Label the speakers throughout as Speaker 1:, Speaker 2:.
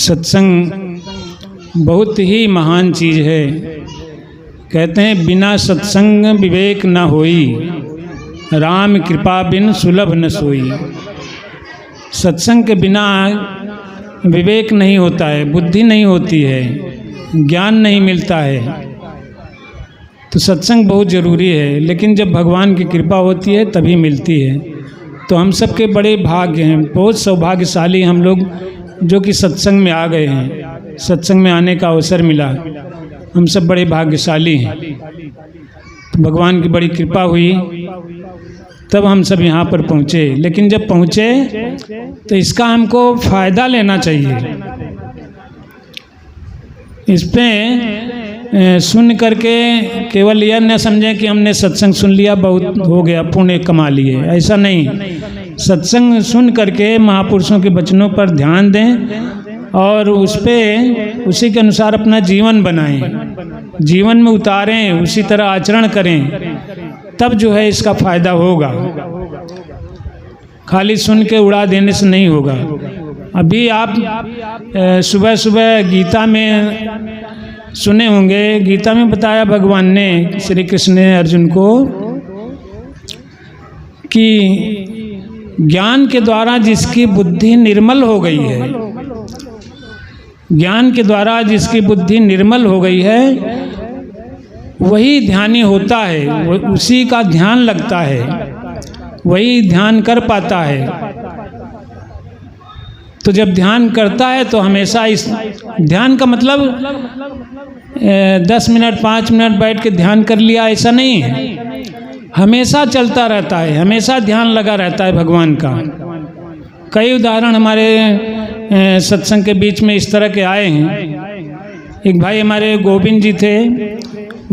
Speaker 1: सत्संग बहुत ही महान चीज़ है। कहते हैं बिना सत्संग विवेक न होई, राम कृपा बिन सुलभ न सोई। सत्संग के बिना विवेक नहीं होता है, बुद्धि नहीं होती है, ज्ञान नहीं मिलता है। तो सत्संग बहुत ज़रूरी है, लेकिन जब भगवान की कृपा होती है तभी मिलती है। तो हम सब के बड़े भाग्य हैं, बहुत सौभाग्यशाली हम लोग जो कि सत्संग में आ गए हैं, सत्संग में आने का अवसर मिला। हम सब बड़े भाग्यशाली हैं। तो भगवान की बड़ी कृपा हुई तब हम सब यहाँ पर पहुँचे। लेकिन जब पहुँचे तो इसका हमको फ़ायदा लेना चाहिए। इस पे सुन करके केवल यह न समझें कि हमने सत्संग सुन लिया बहुत हो गया, पुण्य कमा लिए, ऐसा नहीं। सत्संग सुन करके महापुरुषों के वचनों पर ध्यान दें और उस पे उसी के अनुसार अपना जीवन बनाएं, जीवन में उतारें, उसी तरह आचरण करें, तब जो है इसका फायदा होगा। खाली सुन के उड़ा देने से नहीं होगा। अभी आप सुबह सुबह गीता में सुने होंगे, गीता में बताया भगवान ने, श्री कृष्ण ने अर्जुन को, कि ज्ञान के द्वारा जिसकी बुद्धि निर्मल हो गई है, ज्ञान के द्वारा जिसकी बुद्धि निर्मल हो गई है वही ध्यानी होता है, उसी का ध्यान लगता है, वही ध्यान कर पाता है। तो जब ध्यान करता है तो हमेशा इस ध्यान का मतलब 10 मिनट 5 मिनट बैठ के ध्यान कर लिया ऐसा नहीं है, हमेशा चलता रहता है, हमेशा ध्यान लगा रहता है भगवान का। कई उदाहरण हमारे सत्संग के बीच में इस तरह के आए हैं। एक भाई हमारे गोविंद जी थे,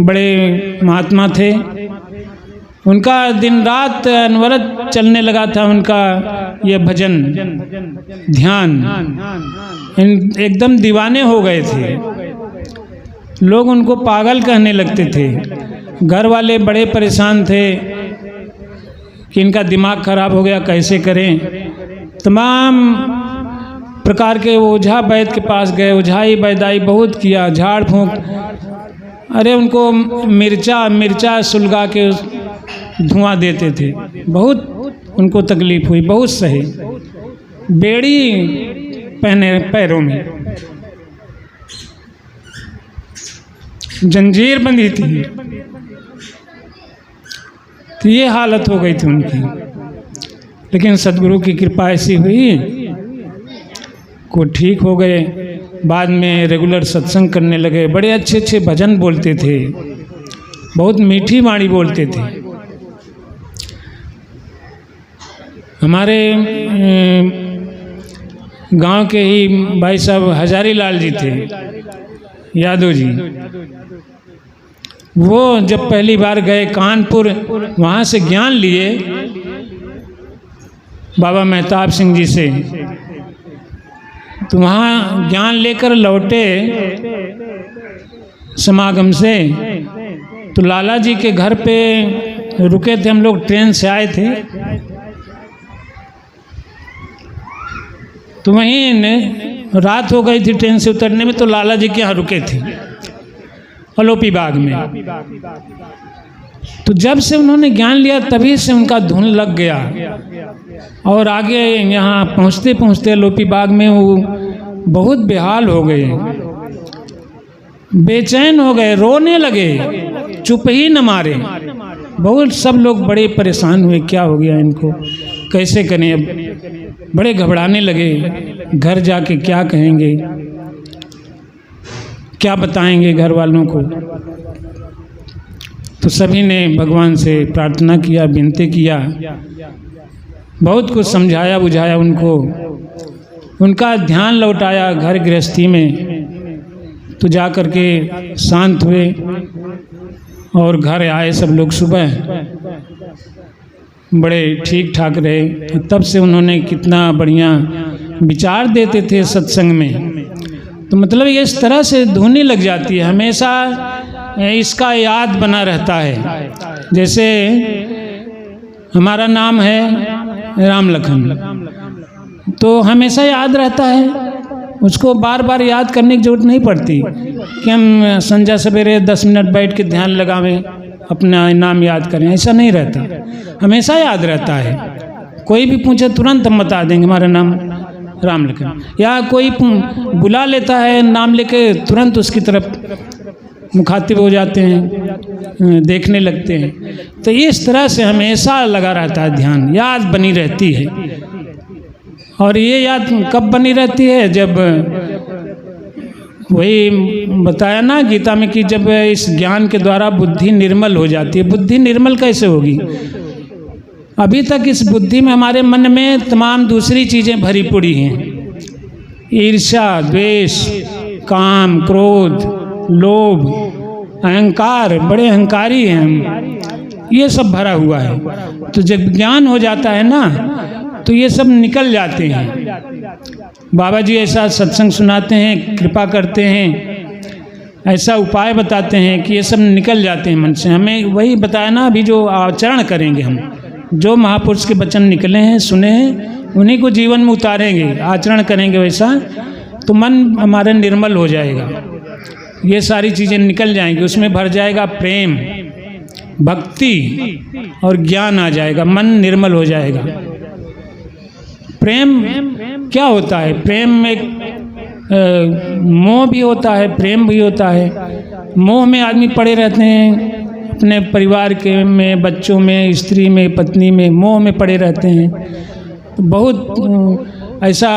Speaker 1: बड़े महात्मा थे, उनका दिन रात अनवरत चलने लगा था उनका ये भजन ध्यान, एकदम दीवाने हो गए थे। लोग उनको पागल कहने लगते थे, घर वाले बड़े परेशान थे कि इनका दिमाग खराब हो गया, कैसे करें। तमाम प्रकार के ओझा वैद्य के पास गए, ओझाई वैदाई बहुत किया, झाड़ फूंक, अरे उनको मिर्चा सुलगा के धुआं देते थे, बहुत उनको तकलीफ हुई, बहुत सही। बेड़ी पहने पैरों में, जंजीर बंधी थी, तो ये हालत हो गई थी उनकी। लेकिन सदगुरु की कृपा ऐसी हुई को ठीक हो गए। बाद में रेगुलर सत्संग करने लगे, बड़े अच्छे अच्छे भजन बोलते थे, बहुत मीठी वाणी बोलते थे। हमारे गांव के ही भाई साहब हजारी लाल जी थे, यादव जी, वो जब पहली बार गए कानपुर, वहाँ से ज्ञान लिए बाबा मेहताब सिंह जी से, तो वहाँ ज्ञान लेकर लौटे समागम से, तो लाला जी के घर पे रुके थे। हम लोग ट्रेन से आए थे, तो वहीं रात हो गई थी ट्रेन से उतरने में, तो लाला जी के यहाँ रुके थे अलोपी बाग में। तो जब से उन्होंने ज्ञान लिया तभी से उनका धुन लग गया, और आगे यहाँ पहुँचते पहुँचते अलोपी बाग में वो बहुत बेहाल हो गए, बेचैन हो गए, रोने लगे, चुप ही न मारे। बहुत सब लोग बड़े परेशान हुए, क्या हो गया इनको, कैसे करें। अब बड़े घबराने लगे, घर जाके क्या कहेंगे, क्या बताएंगे घर वालों को। तो सभी ने भगवान से प्रार्थना किया, विनती किया, बहुत कुछ समझाया बुझाया उनको, उनका ध्यान लौटाया घर गृहस्थी में। तो जा कर के शांत हुए और घर आए सब लोग सुबह, बड़े ठीक ठाक रहे। तब से उन्होंने कितना बढ़िया विचार देते थे सत्संग में। तो मतलब ये इस तरह से धुनी लग जाती है, हमेशा इसका याद बना रहता है। जैसे हमारा नाम है राम लखन, तो हमेशा याद रहता है उसको बार बार याद करने की जरूरत नहीं पड़ती कि हम संध्या सवेरे 10 मिनट बैठ के ध्यान लगावें, अपना नाम याद करें, ऐसा नहीं रहता, हमेशा याद रहता है। कोई भी पूछे तुरंत हम बता देंगे हमारा नाम राम लिखन, या कोई बुला लेता है नाम लेके तुरंत उसकी तरफ मुखातिब हो जाते हैं, देखने लगते हैं। तो इस तरह से हमेशा लगा रहता है ध्यान, याद बनी रहती है। और ये याद कब बनी रहती है? जब वही बताया ना गीता में कि जब इस ज्ञान के द्वारा बुद्धि निर्मल हो जाती है। बुद्धि निर्मल कैसे होगी? अभी तक इस बुद्धि में हमारे मन में तमाम दूसरी चीज़ें भरी पड़ी हैं, ईर्ष्या, द्वेष, काम, क्रोध, लोभ, अहंकार, बड़े अहंकारी हैं हम, ये सब भरा हुआ है। तो जब ज्ञान हो जाता है ना तो ये सब निकल जाते हैं। बाबा जी ऐसा सत्संग सुनाते हैं, कृपा करते हैं, ऐसा उपाय बताते हैं कि ये सब निकल जाते हैं मन से। हमें वही बताया ना, अभी जो आचरण करेंगे हम, जो महापुरुष के वचन निकले हैं, सुने हैं, उन्हीं को जीवन में उतारेंगे, आचरण करेंगे वैसा, तो मन हमारा निर्मल हो जाएगा। ये सारी चीज़ें निकल जाएंगी, उसमें भर जाएगा प्रेम, भक्ति और ज्ञान आ जाएगा, मन निर्मल हो जाएगा। प्रेम क्या होता है? प्रेम में मोह भी होता है, प्रेम भी होता है। मोह में आदमी पड़े रहते हैं, अपने परिवार के में, बच्चों में, स्त्री में, पत्नी में, मोह में पड़े रहते हैं। तो बहुत ऐसा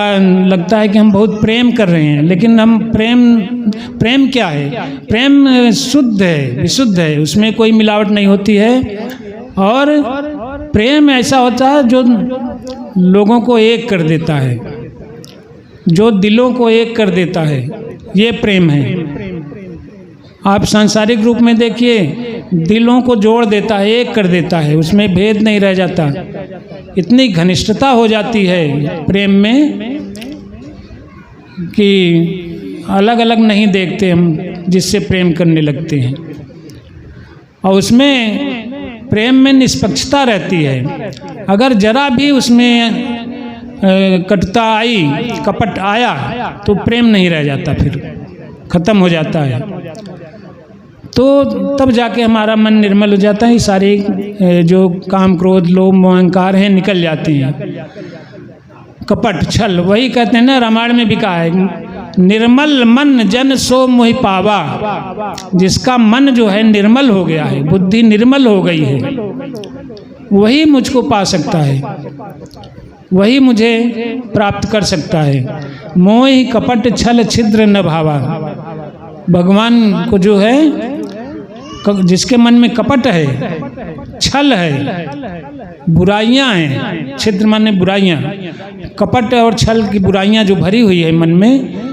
Speaker 1: लगता है कि हम बहुत प्रेम कर रहे हैं, लेकिन हम प्रेम क्या है? प्रेम शुद्ध है, विशुद्ध है, उसमें कोई मिलावट नहीं होती है। और प्रेम ऐसा होता है जो लोगों को एक कर देता है, जो दिलों को एक कर देता है, ये प्रेम है। आप सांसारिक रूप में देखिए, दिलों को जोड़ देता है, एक कर देता है, उसमें भेद नहीं रह जाता। इतनी घनिष्ठता हो जाती है प्रेम में कि अलग अलग नहीं देखते हम, जिससे प्रेम करने लगते हैं। और उसमें प्रेम में निष्पक्षता रहती है। अगर जरा भी उसमें कटुता आई, कपट आया, तो प्रेम नहीं रह जाता, फिर खत्म हो जाता है। तो तब जाके हमारा मन निर्मल हो जाता है, सारे जो काम, क्रोध, लोभ, मोह, अहंकार हैं निकल जाते हैं। कपट, छल, वही कहते हैं ना, रामायण में भी कहा है, निर्मल मन जन सो मोहि पावा। जिसका मन जो है निर्मल हो गया है, बुद्धि निर्मल हो गई है, वही मुझको पा सकता है, वही मुझे प्राप्त कर सकता है। मोहि कपट छल छिद्र न भावा। भगवान को जो है, जिसके मन में कपट है, छल है, बुराइयां हैं, छिद्र माने बुराइयां, कपट और छल की बुराइयां जो भरी हुई है मन में,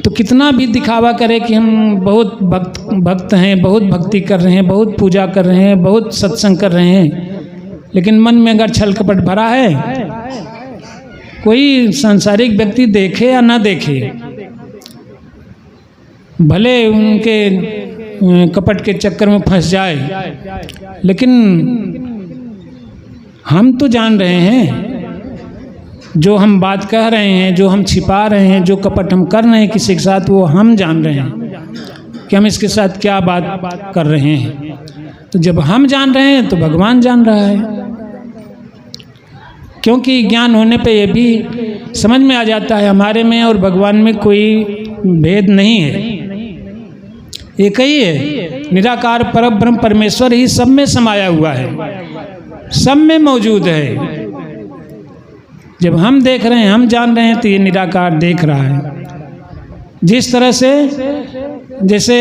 Speaker 1: तो कितना भी दिखावा करे कि हम बहुत भक्त हैं, बहुत भक्ति कर रहे हैं, बहुत पूजा कर रहे हैं, बहुत सत्संग कर रहे हैं, लेकिन मन में अगर छल कपट भरा है, कोई सांसारिक व्यक्ति देखे या ना देखे, भले उनके कपट के चक्कर में फंस जाए, लेकिन हम तो जान रहे हैं, जो हम बात कह रहे हैं, जो हम छिपा रहे हैं, जो कपट हम कर रहे हैं किसी के साथ, वो हम जान रहे हैं कि हम इसके साथ क्या बात कर रहे हैं। तो जब हम जान रहे हैं तो भगवान जान रहा है, क्योंकि ज्ञान होने पे ये भी समझ में आ जाता है हमारे में और भगवान में कोई भेद नहीं है, एक ही है। निराकार परब्रह्म परमेश्वर ही सब में समाया हुआ है, सब में मौजूद है। जब हम देख रहे हैं, हम जान रहे हैं, तो ये निराकार देख रहा है। जिस तरह से, जैसे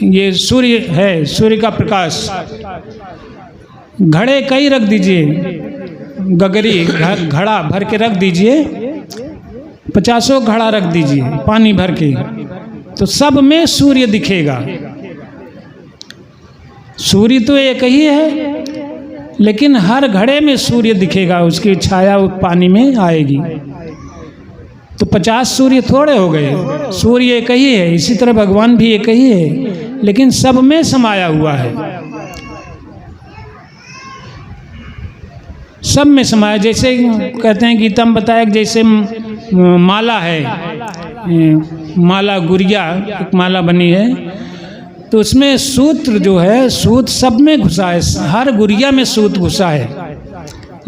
Speaker 1: ये सूर्य है, सूर्य का प्रकाश, घड़े कई रख दीजिए, गगरी घड़ा भर के रख दीजिए, 50 घड़ा रख दीजिए पानी भर के, तो सब में सूर्य दिखेगा। सूर्य तो एक ही है, लेकिन हर घड़े में सूर्य दिखेगा, उसकी छाया पानी में आएगी। तो 50 सूर्य थोड़े हो गए, सूर्य एक ही है। इसी तरह भगवान भी एक ही है, लेकिन सब में समाया हुआ है, सब में समाया। जैसे कहते हैं गीता में बताया कि जैसे माला है, माला गुड़िया एक माला बनी है, तो उसमें सूत्र जो है, सूत सब में घुसा है, हर गुड़िया में सूत घुसा है,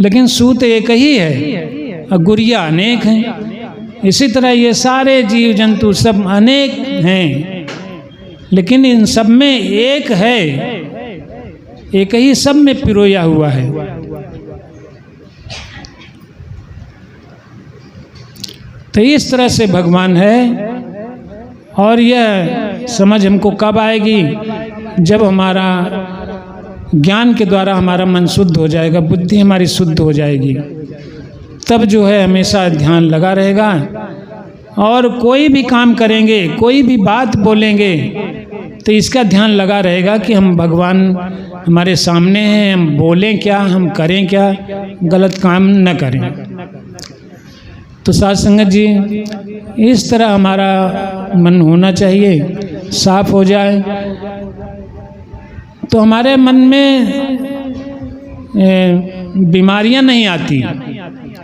Speaker 1: लेकिन सूत एक ही है और गुड़िया अनेक हैं। इसी तरह ये सारे जीव जंतु सब अनेक हैं, लेकिन इन सब में एक है, एक ही सब में पिरोया हुआ है। तो इस तरह से भगवान है। और यह समझ हमको कब आएगी? जब हमारा ज्ञान के द्वारा हमारा मन शुद्ध हो जाएगा, बुद्धि हमारी शुद्ध हो जाएगी, तब जो है हमेशा ध्यान लगा रहेगा। और कोई भी काम करेंगे, कोई भी बात बोलेंगे, तो इसका ध्यान लगा रहेगा कि हम भगवान हमारे सामने हैं, हम बोलें क्या, हम करें क्या, गलत काम न करें। तो साथ संगत जी, इस तरह हमारा मन होना चाहिए, साफ हो जाए, तो हमारे मन में बीमारियां नहीं आती।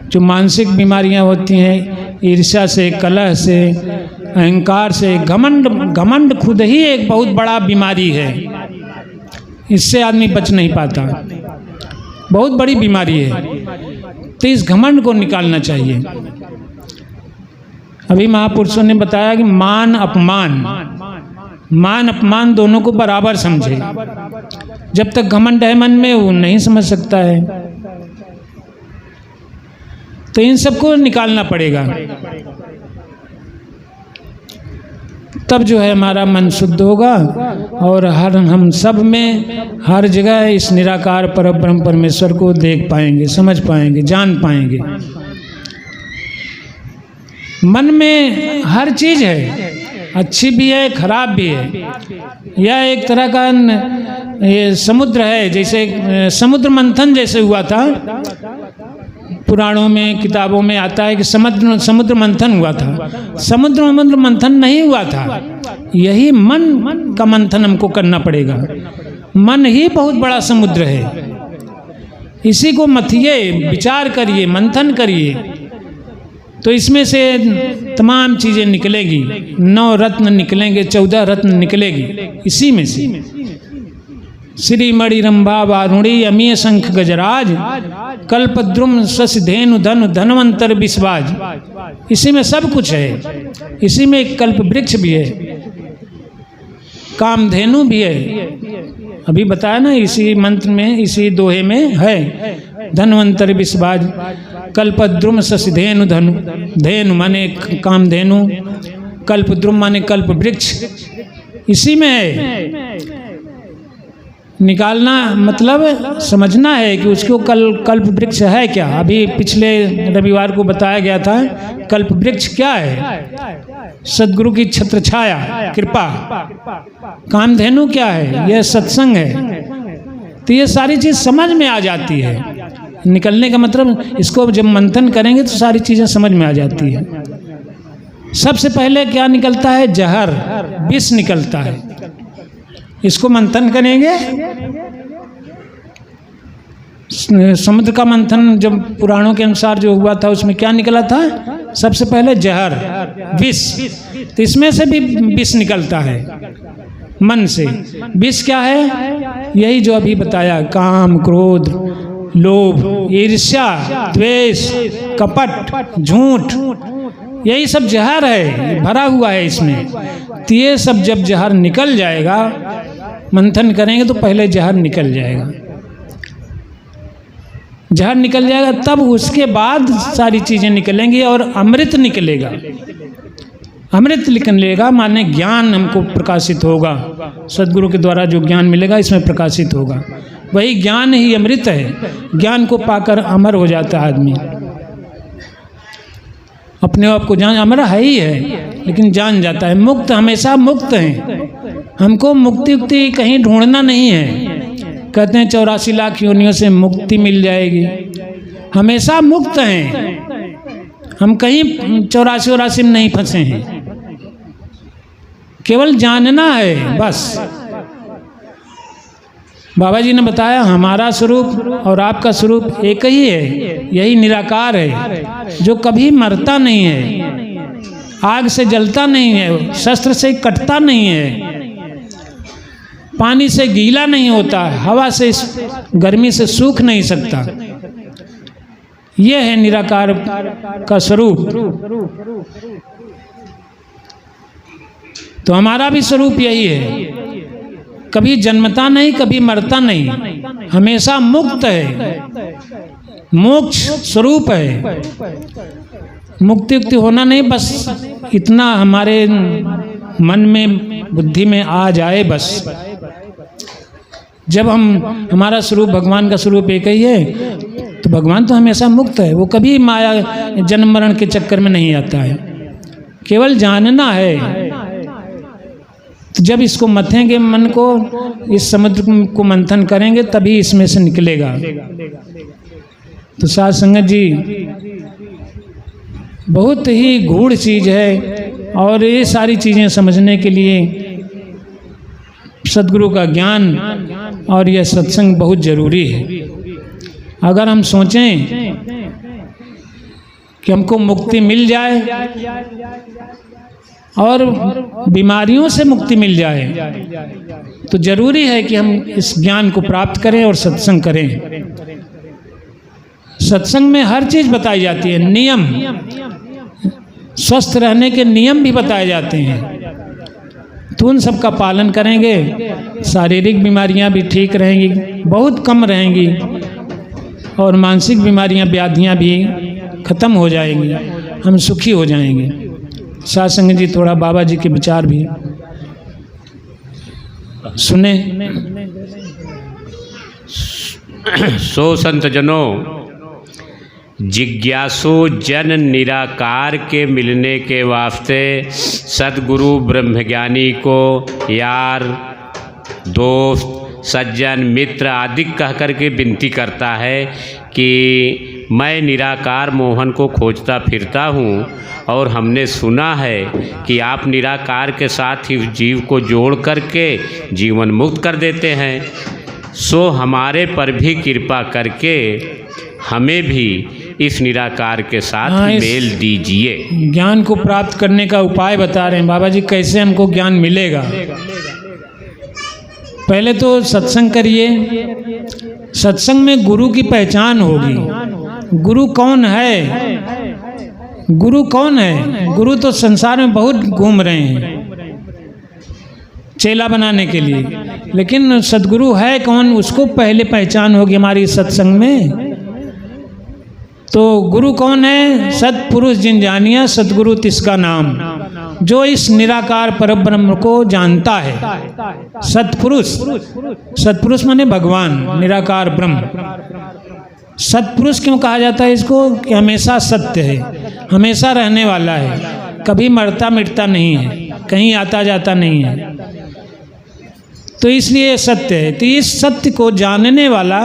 Speaker 1: जो मानसिक बीमारियां होती हैं, ईर्ष्या से, कलह से, अहंकार से, घमंड खुद ही एक बहुत बड़ा बीमारी है। इससे आदमी बच नहीं पाता, बहुत बड़ी बीमारी है। तो इस घमंड को निकालना चाहिए। अभी महापुरुषों ने बताया कि मान अपमान दोनों को बराबर समझे। जब तक घमंड है मन में, वो नहीं समझ सकता है। तो इन सबको निकालना पड़ेगा, तब जो है हमारा मन शुद्ध होगा। और हम सब में, हर जगह इस निराकार परब्रह्म परमेश्वर को देख पाएंगे, समझ पाएंगे, जान पाएंगे। मन में हर चीज़ है, अच्छी भी है, खराब भी है। यह एक तरह का ये समुद्र है, जैसे समुद्र मंथन जैसे हुआ था। पुराणों में, किताबों में आता है कि समुद्र मंथन हुआ था। समुद्र मंथन नहीं हुआ था, यही मन का मंथन हमको करना पड़ेगा। मन ही बहुत बड़ा समुद्र है, इसी को मथिए, विचार करिए, मंथन करिए, तो इसमें से तमाम चीज़ें निकलेगी। 9 रत्न निकलेंगे, 14 रत्न निकलेगी इसी में से। श्री मणि रंभा वारुणी अमीय शंख गजराज, कल्पद्रुम शशि धेनु धनु धनवंतर विश्वाज। इसी में सब कुछ है। इसी में एक कल्प वृक्ष भी है, कामधेनु भी है। अभी बताया ना, इसी मंत्र में, इसी दोहे में है। धनवंतर विश्वाज, कल्पद्रुम शशि धेनु धनु, धेनु माने कामधेनु, कल्पद्रुम माने कल्प वृक्ष, इसी में है। निकालना मतलब समझना है कि उसको कल्प वृक्ष है क्या। अभी पिछले रविवार को बताया गया था कल्प वृक्ष क्या है। सद्गुरु की छत्र छाया, कृपा। कामधेनु क्या है? यह सत्संग है। तो ये सारी चीज़ समझ में आ जाती है। निकलने का मतलब, इसको जब मंथन करेंगे तो सारी चीज़ें समझ में आ जाती है। सबसे पहले क्या निकलता है? जहर, विष निकलता है। इसको मंथन करेंगे। समुद्र का मंथन जब पुराणों के अनुसार जो हुआ था, उसमें क्या निकला था? सबसे पहले जहर, विष। तो इसमें से भी विष निकलता है, मन से। विष क्या है? यही जो अभी बताया, काम, क्रोध, लोभ, ईर्ष्या, द्वेष, कपट, झूठ, यही सब जहर है, भरा हुआ है इसमें। तो ये सब जब जहर निकल जाएगा, मंथन करेंगे तो पहले जहर निकल जाएगा। जहर निकल जाएगा, तब उसके बाद सारी चीज़ें निकलेंगी और अमृत निकलेगा। अमृत निकलेगा माने ज्ञान हमको प्रकाशित होगा। सद्गुरु के द्वारा जो ज्ञान मिलेगा, इसमें प्रकाशित होगा। वही ज्ञान ही अमृत है। ज्ञान को पाकर अमर हो जाता है आदमी। अपने आप को जान, अमर है ही है, लेकिन जान जाता है। मुक्त, हमेशा मुक्त हैं। हमको मुक्ति उक्ति कहीं ढूंढना नहीं है। कहते हैं 84 लाख योनियों से मुक्ति मिल जाएगी। हमेशा मुक्त हैं हम, कहीं 84 में नहीं फंसे हैं। केवल जानना है बस। बाबा जी ने बताया हमारा स्वरूप और आपका स्वरूप एक ही है, यही निराकार है जो कभी मरता नहीं है, आग से जलता नहीं है, शस्त्र से कटता नहीं है, पानी से गीला नहीं होता, हवा से गर्मी से सूख नहीं सकता। यह है निराकार का स्वरूप। तो हमारा भी स्वरूप यही है, कभी जन्मता नहीं, कभी मरता नहीं, हमेशा मुक्त है, मोक्ष स्वरूप है। मुक्ति उक्ति होना नहीं, बस इतना हमारे मन में बुद्धि में आ जाए बस। जब हम हमारा स्वरूप भगवान का स्वरूप एक ही है तो भगवान तो हमेशा मुक्त है, वो कभी माया जन्म मरण के चक्कर में नहीं आता है, केवल जानना है। तो जब इसको मथेंगे मन को, इस समुद्र को मंथन करेंगे तभी इसमें से निकलेगा। तो साध संगत जी बहुत ही गूढ़ चीज है और ये सारी चीज़ें समझने के लिए सदगुरु का ज्ञान और यह सत्संग बहुत जरूरी है। अगर हम सोचें कि हमको मुक्ति मिल जाए और बीमारियों से मुक्ति मिल जाए तो जरूरी है कि हम इस ज्ञान को प्राप्त करें और सत्संग करें। सत्संग में हर चीज बताई जाती है, नियम, स्वस्थ रहने के नियम भी बताए जाते हैं, तो उन सब का पालन करेंगे, शारीरिक बीमारियां भी ठीक रहेंगी, बहुत कम रहेंगी, और मानसिक बीमारियां व्याधियां भी खत्म हो जाएंगी, हम सुखी हो जाएंगे। साध संगत जी थोड़ा बाबा जी के विचार भी सुने।
Speaker 2: सो संत जनों, जिज्ञासु जन निराकार के मिलने के वास्ते सद्गुरु ब्रह्मज्ञानी को यार, दोस्त, सज्जन, मित्र आदि कह कर के विनती करता है कि मैं निराकार मोहन को खोजता फिरता हूँ और हमने सुना है कि आप निराकार के साथ ही जीव को जोड़ करके जीवन मुक्त कर देते हैं, सो हमारे पर भी कृपा करके हमें भी इस निराकार के साथ मेल दीजिए।
Speaker 1: ज्ञान को प्राप्त करने का उपाय बता रहे हैं बाबा जी, कैसे हमको ज्ञान मिलेगा। पहले तो सत्संग करिए, सत्संग में गुरु की पहचान होगी। गुरु कौन है? गुरु कौन है? गुरु तो संसार में बहुत घूम रहे हैं चेला बनाने के लिए, लेकिन सदगुरु है कौन, उसको पहले पहचान होगी हमारी सत्संग में। तो गुरु कौन है? सत्पुरुष जिन जानिया सदगुरु तिसका नाम, जो इस निराकार परब्रह्म को जानता है। सत्पुरुष, सत्पुरुष माने भगवान, निराकार ब्रह्म। सत्पुरुष क्यों कहा जाता है इसको? कि हमेशा सत्य है, हमेशा रहने वाला है, कभी मरता मिटता नहीं है, कहीं आता जाता नहीं है, तो इसलिए सत्य है। तो इस सत्य को जानने वाला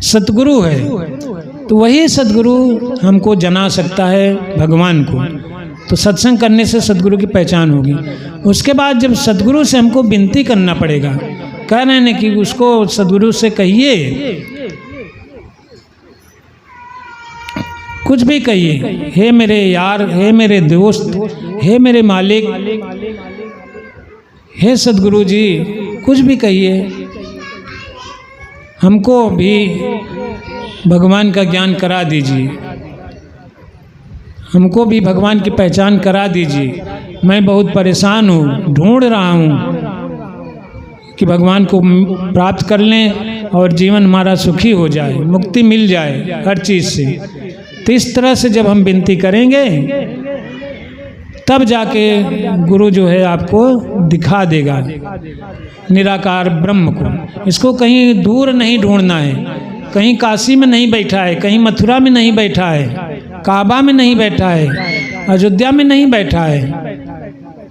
Speaker 1: सतगुरु है, तो वही सदगुरु हमको जना सकता है भगवान को। तो सत्संग करने से सदगुरु की पहचान होगी। उसके बाद जब सदगुरु से हमको विनती करना पड़ेगा, कह रहे हैं कि उसको सदगुरु से कहिए, कुछ भी कहिए, हे मेरे यार, हे मेरे दोस्त, हे मेरे मालिक, हे सदगुरु जी, कुछ भी कहिए, हमको भी भगवान का ज्ञान करा दीजिए, हमको भी भगवान की पहचान करा दीजिए। मैं बहुत परेशान हूँ, ढूंढ रहा हूँ कि भगवान को प्राप्त कर लें और जीवन हमारा सुखी हो जाए, मुक्ति मिल जाए हर चीज़ से। तो इस तरह से जब हम विनती करेंगे तब जाके गुरु जो है आपको दिखा देगा निराकार ब्रह्म को। इसको कहीं दूर नहीं ढूंढना है, कहीं काशी में नहीं बैठा है, कहीं मथुरा में नहीं बैठा है, काबा में नहीं बैठा है, अयोध्या में नहीं बैठा है।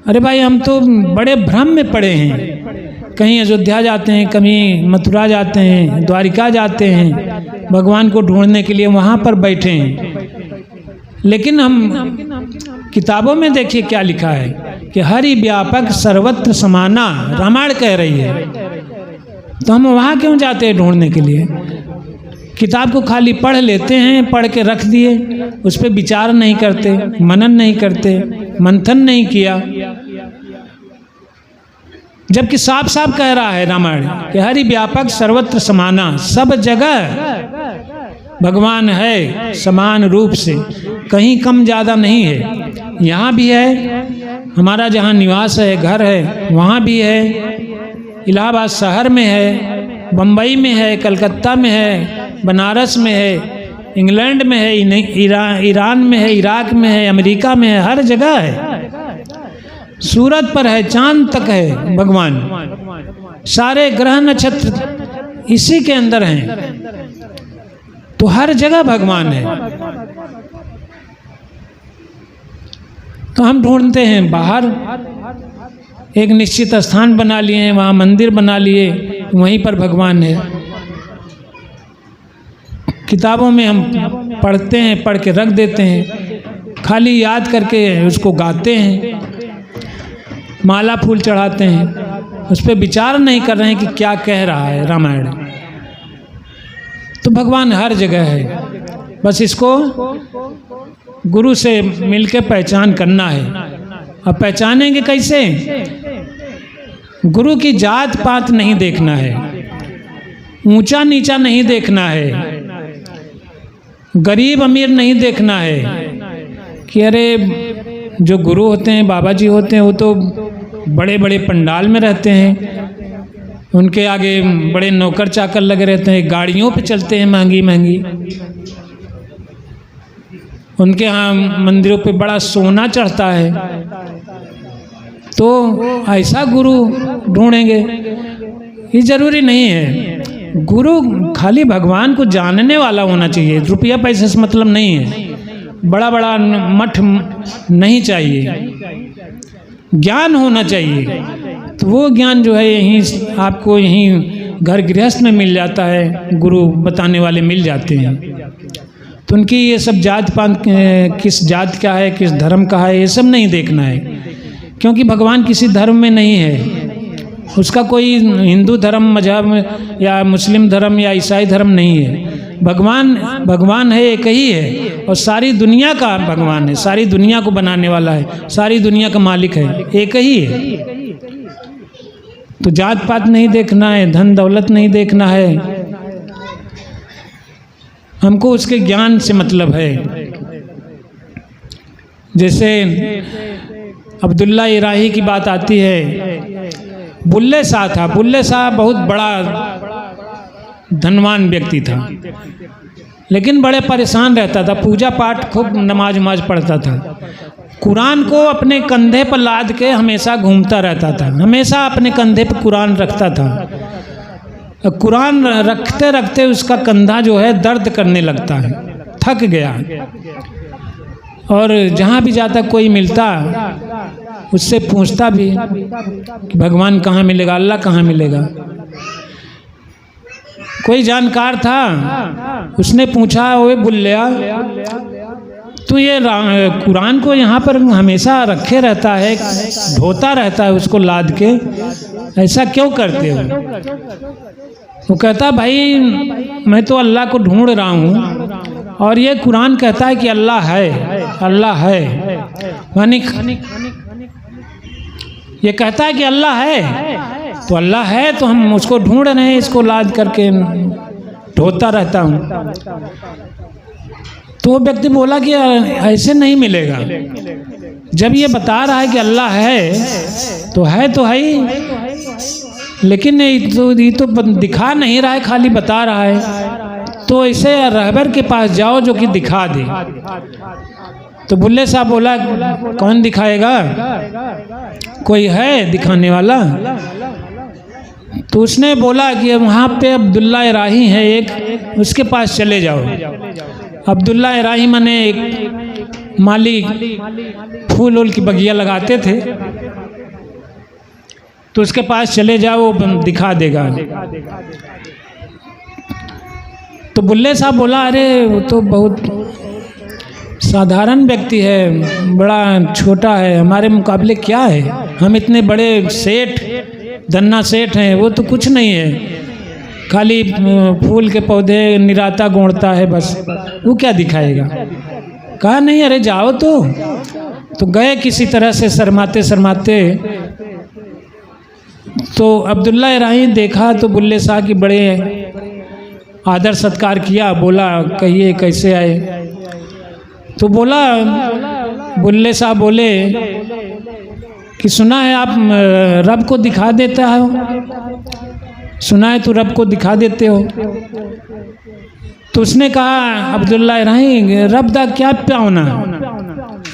Speaker 1: अरे भाई, हम तो बड़े भ्रम में पड़े हैं, कहीं अयोध्या जाते हैं, कहीं मथुरा जाते हैं, द्वारिका जाते हैं, भगवान को ढूंढने के लिए वहाँ पर बैठे हैं। लेकिन हम किताबों में देखिए क्या लिखा है कि हरि व्यापक सर्वत्र समाना, रामायण कह रही है। तो हम वहाँ क्यों जाते हैं ढूंढने के लिए? किताब को खाली पढ़ लेते हैं, पढ़ के रख दिए, उस पर विचार नहीं करते, मनन नहीं करते, मंथन नहीं किया। जबकि साफ साफ कह रहा है रामायण कि हरि व्यापक सर्वत्र समाना, सब जगह भगवान है समान रूप से, कहीं कम ज़्यादा नहीं है। यहाँ भी है, हमारा जहाँ निवास है, घर है, वहाँ भी है, इलाहाबाद शहर में है, बम्बई में है, कलकत्ता में है, बनारस में है, इंग्लैंड में है, ईरान में है, इराक में है, अमेरिका में है, हर जगह है। सूरत पर है, चांद तक है भगवान, सारे ग्रह नक्षत्र इसी के अंदर हैं। तो हर जगह भगवान है। तो हम ढूंढते हैं बाहर, एक निश्चित स्थान बना लिए हैं, वहाँ मंदिर बना लिए, वहीं पर भगवान है। किताबों में हम पढ़ते हैं, पढ़ के रख देते हैं, खाली याद करके उसको गाते हैं, माला फूल चढ़ाते हैं, उस पर विचार नहीं कर रहे हैं कि क्या कह रहा है रामायण। तो भगवान हर जगह है, बस इसको गुरु से मिलके पहचान करना है। अब पहचानेंगे कैसे? गुरु की जात पात नहीं देखना है, ऊंचा नीचा नहीं देखना है, गरीब अमीर नहीं देखना है कि अरे जो गुरु होते हैं, बाबा जी होते हैं, वो तो बड़े बड़े पंडाल में रहते हैं, उनके आगे बड़े नौकर चाकर लगे रहते हैं, गाड़ियों पे चलते हैं महंगी महंगी, उनके यहाँ मंदिरों पे बड़ा सोना चढ़ता है, तो ऐसा गुरु ढूंढेंगे। ये जरूरी नहीं है। गुरु खाली भगवान को जानने वाला होना चाहिए, रुपया पैसे से मतलब नहीं है, बड़ा बड़ा मठ नहीं चाहिए, ज्ञान होना चाहिए। तो वो ज्ञान जो है यहीं आपको, यहीं घर गृहस्थ में मिल जाता है, गुरु बताने वाले मिल जाते हैं। तो उनकी ये सब जात पात, किस जात का है, किस धर्म का है, ये सब नहीं देखना है, क्योंकि भगवान किसी धर्म में नहीं है। उसका कोई हिंदू धर्म, मजहब या मुस्लिम धर्म या ईसाई धर्म नहीं है। भगवान है, एक ही है, और सारी दुनिया का भगवान है, सारी दुनिया को बनाने वाला है, सारी दुनिया का मालिक है, एक ही है। तो जात पात नहीं देखना है, धन दौलत नहीं देखना है, हमको उसके ज्ञान से मतलब है। जैसे अब्दुल्ला इराही की बात आती है, बुल्ले शाह था। बुल्ले शाह बहुत बड़ा धनवान व्यक्ति था, लेकिन बड़े परेशान रहता था, पूजा पाठ खूब नमाज वमाज पढ़ता था, कुरान को अपने कंधे पर लाद के हमेशा घूमता रहता था, हमेशा अपने कंधे पर कुरान रखता था। कुरान रखते रखते उसका कंधा जो है दर्द करने लगता है, थक गया, और जहाँ भी जाता कोई मिलता उससे पूछता भी कि भगवान कहाँ मिलेगा, अल्लाह कहाँ मिलेगा। कोई जानकार था, उसने पूछा, ओए बुल्लिया, तू ये कुरान को यहाँ पर हमेशा रखे रहता है, ढोता रहता है उसको लाद के, ऐसा क्यों करते हो? वो कहता, भाई मैं तो अल्लाह को ढूंढ रहा हूँ, और ये कुरान कहता है कि अल्लाह है, अल्लाह है, यानी ये कहता है कि अल्लाह है, तो अल्लाह है तो हम उसको ढूंढ रहे हैं, इसको लाद करके ढोता रहता हूँ। तो वो व्यक्ति बोला कि ऐसे नहीं मिलेगा, जब ये बता रहा है कि अल्लाह है तो है ही, लेकिन ये तो दिखा नहीं रहा है, खाली बता रहा है, तो ऐसे रहबर के पास जाओ जो कि दिखा दे। तो बुल्ले साहब बोला, कौन दिखाएगा, कोई है दिखाने वाला? तो उसने बोला कि वहाँ पे अब्दुल्ला इराही है एक, उसके पास चले जाओ। अब्दुल्ला इराही माने एक माली, फूल उल की बगिया लगाते थे, तो उसके पास चले जाओ, वो दिखा देगा। तो बुल्ले साहब बोला, अरे वो तो बहुत साधारण व्यक्ति है, बड़ा छोटा है, हमारे मुकाबले क्या है, हम इतने बड़े सेठ, धन्ना सेठ हैं, वो तो कुछ नहीं है। खाली फूल के पौधे निराता गोंड़ता है बस, वो क्या दिखाएगा। कहा नहीं अरे जाओ तो गए किसी तरह से शर्माते शर्माते। तो अब्दुल्ला इराही देखा तो बुल्ले शाह की बड़े आदर सत्कार किया, बोला कहिए कैसे आए। तो बोला, बुल्ले शाह बोले कि सुना है आप रब को दिखा देता हो, सुना है तू रब को दिखा देते हो। तो उसने कहा अब्दुल्ला इराही रब दा क्या पावना,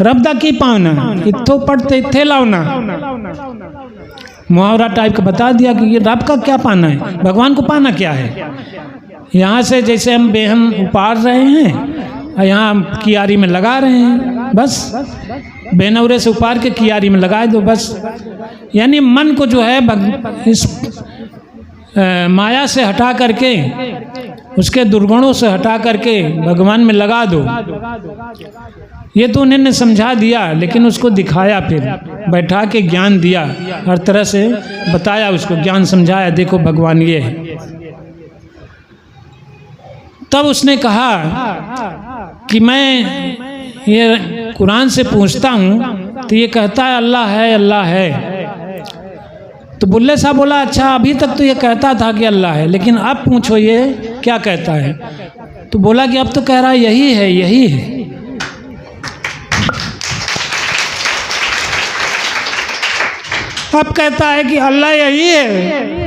Speaker 1: रब दा की पावना, इत्थों पढ़ते इत्थे लावना। मुहावरा टाइप का बता दिया कि ये रब का क्या पाना है, भगवान को पाना क्या है। यहाँ से जैसे हम बेहम उपाड़ रहे हैं और यहाँ कियारी में लगा रहे हैं, बस बेनौरे से उपाड़ के कियारी में लगा दो बस। यानी मन को जो है इस माया से हटा करके, उसके दुर्गुणों से हटा करके भगवान में लगा दो। ये तो उन्होंने समझा दिया, लेकिन उसको दिखाया, फिर बैठा के ज्ञान दिया, हर तरह से बताया उसको, ज्ञान समझाया, देखो भगवान ये है। तब उसने कहा कि मैं ये कुरान से पूछता हूँ तो ये कहता है अल्लाह है, अल्लाह है। तो बुल्ले साहब बोला अच्छा अभी तक तो ये कहता था कि अल्लाह है, लेकिन अब पूछो ये क्या कहता है। तो बोला कि अब तो कह रहा है यही है, यही है। अब कहता है कि अल्लाह यही है।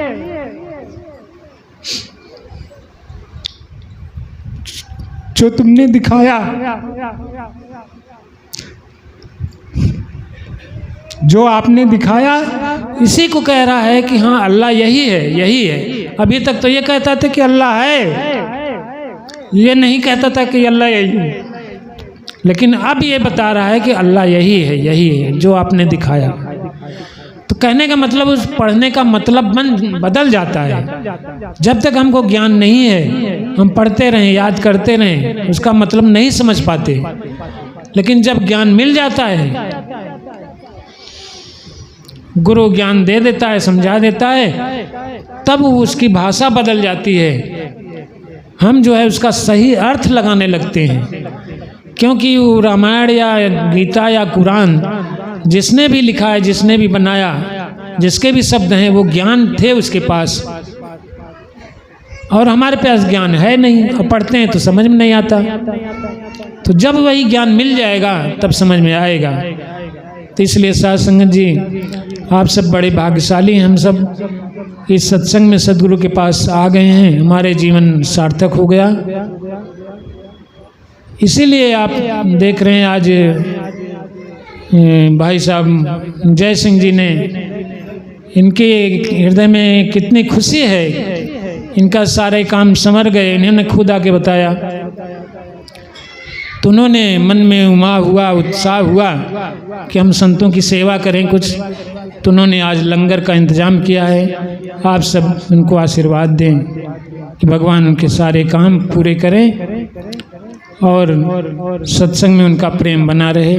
Speaker 1: जो तुमने दिखाया, जो आपने दिखाया, इसी को कह रहा है कि हाँ अल्लाह यही है, यही है। अभी तक तो ये कहता था कि अल्लाह है, ये नहीं कहता था कि अल्लाह यही है, लेकिन अब ये बता रहा है कि अल्लाह यही है, यही है जो आपने दिखाया। तो कहने का मतलब, उस पढ़ने का मतलब बदल जाता है। जब तक हमको ज्ञान नहीं है, हम पढ़ते रहें, याद करते रहें, उसका मतलब नहीं समझ पाते। लेकिन जब ज्ञान मिल जाता है, गुरु ज्ञान दे देता है, समझा देता है, तब उसकी भाषा बदल जाती है। हम जो है उसका सही अर्थ लगाने लगते हैं, क्योंकि वो रामायण या गीता या कुरान जिसने भी लिखा है, जिसने भी बनाया, जिसके भी शब्द हैं, वो ज्ञान थे उसके पास, और हमारे पास ज्ञान है नहीं, और पढ़ते हैं तो समझ में नहीं आता। तो जब वही ज्ञान मिल जाएगा तब समझ में आएगा। तो इसलिए साध संगत जी, आप सब बड़े भाग्यशाली हैं। हम सब इस सत्संग में सदगुरु के पास आ गए हैं, हमारे जीवन सार्थक हो गया। इसीलिए आप देख रहे हैं आज भाई साहब जय सिंह जी ने, इनके हृदय में कितनी खुशी है, इनका सारे काम संवर गए। इन्होंने खुद आके बताया, तो उन्होंने मन में उमा हुआ, उत्साह हुआ कि हम संतों की सेवा करें कुछ। तो उन्होंने आज लंगर का इंतजाम किया है। आप सब उनको आशीर्वाद दें कि भगवान उनके सारे काम पूरे करें और सत्संग में उनका प्रेम बना रहे।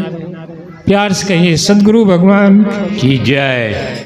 Speaker 1: प्यार से कहिए सद्गुरु भगवान
Speaker 2: की जय।